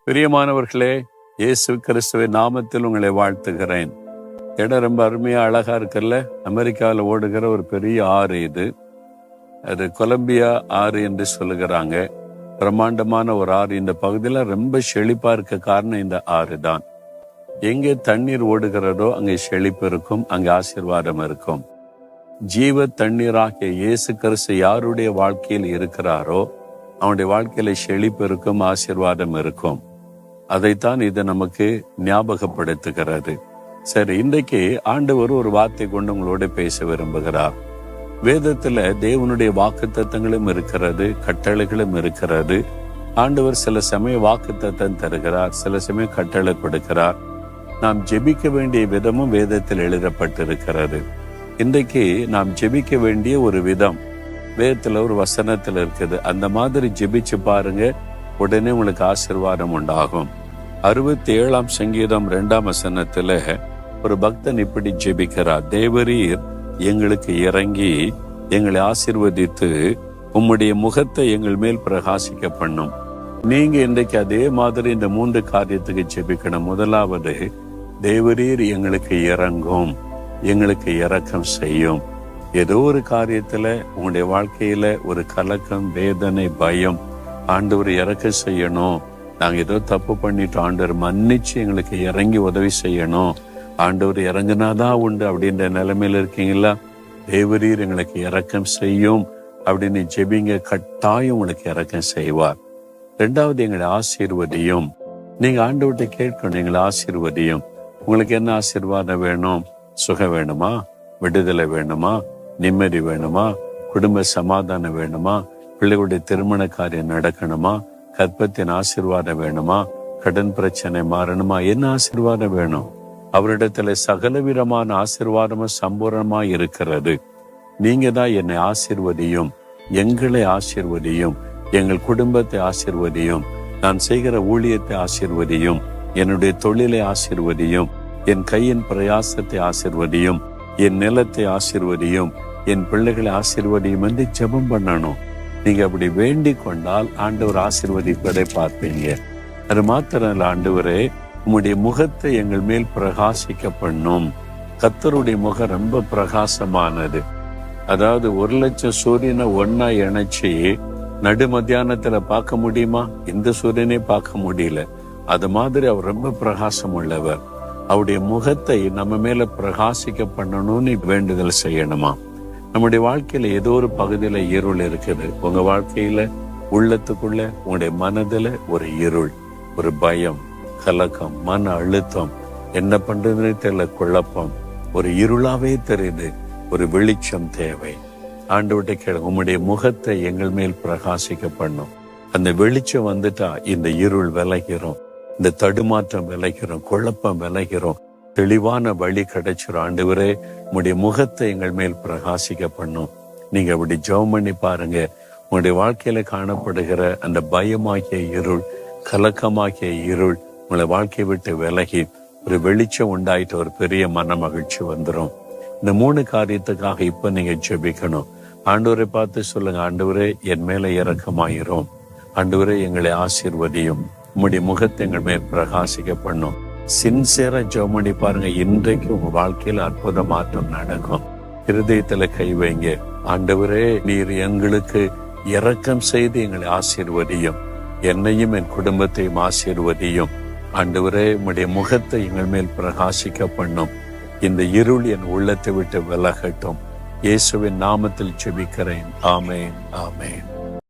பிரியமானவர்களே, இயேசு கிறிஸ்துவின் நாமத்தில் உங்களை வாழ்த்துகிறேன். இடம் ரொம்ப அருமையா அழகா இருக்குல்ல. அமெரிக்காவில் ஓடுகிற ஒரு பெரிய ஆறு இது. அது கொலம்பியா ஆறு என்று சொல்லுகிறாங்க. பிரம்மாண்டமான ஒரு ஆறு. இந்த பகுதியில் ரொம்ப செழிப்பா இருக்க காரணம் இந்த ஆறு தான். எங்கே தண்ணீர் ஓடுகிறதோ அங்கே செழிப்பு இருக்கும், அங்கே ஆசீர்வாதம் இருக்கும். ஜீவ தண்ணீராகிய இயேசு கிறிஸ்து யாருடைய வாழ்க்கையில் இருக்கிறாரோ அவனுடைய வாழ்க்கையில செழிப்பு இருக்கும், ஆசீர்வாதம் இருக்கும். அதைத்தான் இது நமக்கு ஞாபகப்படுத்துகிறது. சரி, இன்றைக்கு ஆண்டவர் ஒரு வார்த்தை கொண்டு உங்களோட பேச விரும்புகிறார். வேதத்துல தேவனுடைய வாக்குத்தத்தங்களும் இருக்கிறது, கட்டளைகளும் இருக்கிறது. ஆண்டவர் சில சமயம் வாக்குத்தத்தம் தருகிறார், சில சமயம் கட்டளை கொடுக்கிறார். நாம் ஜெபிக்க வேண்டிய விதமும் வேதத்தில் எழுதப்பட்டிருக்கிறது. இன்றைக்கு நாம் ஜெபிக்க வேண்டிய ஒரு விதம் வேதத்துல ஒரு வசனத்துல இருக்குது. அந்த மாதிரி ஜெபிச்சு பாருங்க, உடனே உங்களுக்கு ஆசீர்வாதம் உண்டாகும். 67ஆம் சங்கீதம் 2ஆம் வசனத்துல ஒரு பக்தன் இப்படி ஜெபிக்கிறார். தேவரீர் எங்களுக்கு இறங்கி எங்களை ஆசீர்வதித்து உம்முடைய முகத்தை எங்கள் மேல் பிரகாசிக்க பண்ணும். நீங்க இன்றைக்கு அதே மாதிரி இந்த 3 காரியத்துக்கு ஜெபிக்கணும். முதலாவது, தேவரீர் எங்களுக்கு இறங்கும், எங்களுக்கு இரக்கம் செய்யும். ஏதோ ஒரு காரியத்துல உங்களுடைய வாழ்க்கையில ஒரு கலக்கம், வேதனை, பயம், ஆண்டவர் இறக்க செய்யணும், நாங்க ஏதோ தப்பு பண்ணிட்டோம், ஆண்டவர் மன்னிச்சு எங்களுக்கு இறங்கி உதவி செய்யணும், ஆண்டவர் இறங்குனாதான் உண்டு அப்படின்ற நிலைமையில இருக்கீங்களா? தேவரீர் எங்களுக்கு இரக்கம் செய்யும் அப்படின்னு ஜெபிங்க. கட்டாயம் உங்களுக்கு இரக்கம் செய்வார். 2வது, எங்களை ஆசீர்வதியும். நீங்க ஆண்டவர்கிட்ட கேட்கணும், எங்களை ஆசீர்வதியும். உங்களுக்கு என்ன ஆசீர்வாதம் வேணும்? சுகம் வேணுமா? விடுதலை வேணுமா? நிம்மதி வேணுமா? குடும்ப சமாதானம் வேணுமா? பிள்ளைகளுடைய திருமண காரியம் நடக்கணுமா? கற்பத்தின் ஆசீர்வாதம் வேணுமா? கடன் பிரச்சனை மாறணுமா? என்ன ஆசீர்வாதம் வேணும்? அவரிடத்துல சகலவிதமான ஆசீர்வாதமும் சம்பூர்ணமா இருக்கிறது. நீங்க தான் என்னை ஆசீர்வதியும், எங்களை ஆசீர்வதியும், எங்கள் குடும்பத்தை ஆசீர்வதியும், நான் செய்கிற ஊழியத்தை ஆசீர்வதியும், என்னுடைய தொழிலை ஆசீர்வதியும், என் கையின் பிரயாசத்தை ஆசீர்வதியும், என் நிலத்தை ஆசீர்வதியும், என் பிள்ளைகளை ஆசீர்வதியும் என்று ஜெபம் பண்ணணும். நீங்க அப்படி வேண்டிக் கொண்டால் ஆண்டவர் ஆசீர்வதிப்பதை பார்ப்பீங்க. அது மாத்திரம் இல்ல, ஆண்டவரே உம்முடைய முகத்தை எங்கள் மேல் பிரகாசிக்க பண்ணும். கர்த்தருடைய முகம் ரொம்ப பிரகாசமானது. அதாவது 1,00,000 சூரியனை ஒன்னா இணைச்சி நடு மத்தியானத்துல பார்க்க முடியுமா? இந்த சூரியனே பார்க்க முடியல. அது மாதிரி அவர் ரொம்ப பிரகாசம் உள்ளவர். அவருடைய முகத்தை நம்ம மேல பிரகாசிக்க பண்ணணும்னு வேண்டுதல் செய்யணுமா? நம்முடைய வாழ்க்கையில ஏதோ ஒரு பகுதியில இருள் இருக்குது. உங்க வாழ்க்கையில உள்ளத்துக்குள்ள, உங்களுடைய மனதுல ஒரு இருள், ஒரு பயம், கலக்கம், மன அழுத்தம், என்ன பண்றதுன்னு தெரியல, குழப்பம், ஒரு இருளாவே தெரியுது. ஒரு வெளிச்சம் தேவை. ஆண்டவர்கிட்ட கேளுங்க, உம்முடைய முகத்தை எங்கள் மேல் பிரகாசிக்க பண்ணும். அந்த வெளிச்சம் வந்துட்டா இந்த இருள் விலகிறோம், இந்த தடுமாற்றம் விலகிறோம், குழப்பம் விலகிறோம், தெளிவான வழி கிடைச்சிரும். ஆண்டவரே உங்களுடைய முகத்தை எங்கள் மேல் பிரகாசிக்க பண்ணும். நீங்க அப்படி ஜெபம் பண்ணி பாருங்க. உங்களுடைய வாழ்க்கையில காணப்படுகிற அந்த பயமாகிய இருள், கலக்கமாகிய இருள் உங்களை வாழ்க்கையை விட்டு விலகி ஒரு வெளிச்சம் உண்டாயிட்டு ஒரு பெரிய மன மகிழ்ச்சி வந்துடும். இந்த 3 காரியத்துக்காக இப்ப நீங்க ஜெபிக்கணும். ஆண்டவரை பார்த்து சொல்லுங்க, ஆண்டவரே என் மேல இரக்கமாயிரும், ஆண்டவரே எங்களை ஆசீர்வதியும், உம்முடைய முகத்தை எங்கள் மேல் பிரகாசிக்க பண்ணும். சின்சியரா ஜெபம் பண்ணி பாருங்க. இன்றைக்கு உங்க வாழ்க்கையில அற்புத மாற்றம் நடக்கும். இருதயத்துல கை வைங்க. ஆண்டவரே நீர் எங்களுக்கு இரக்கம் செய்து எங்களை ஆசீர்வதியும், என்னையும் என் குடும்பத்தையும் ஆசீர்வதியும். ஆண்டவரே உம்முடைய முகத்தை எங்கள் மேல் பிரகாசிக்க பண்ணும். இந்த இருள் என் உள்ளத்தை விட்டு விலகட்டும். இயேசுவின் நாமத்தில் ஜெபிக்கிறேன். ஆமேன், ஆமேன்.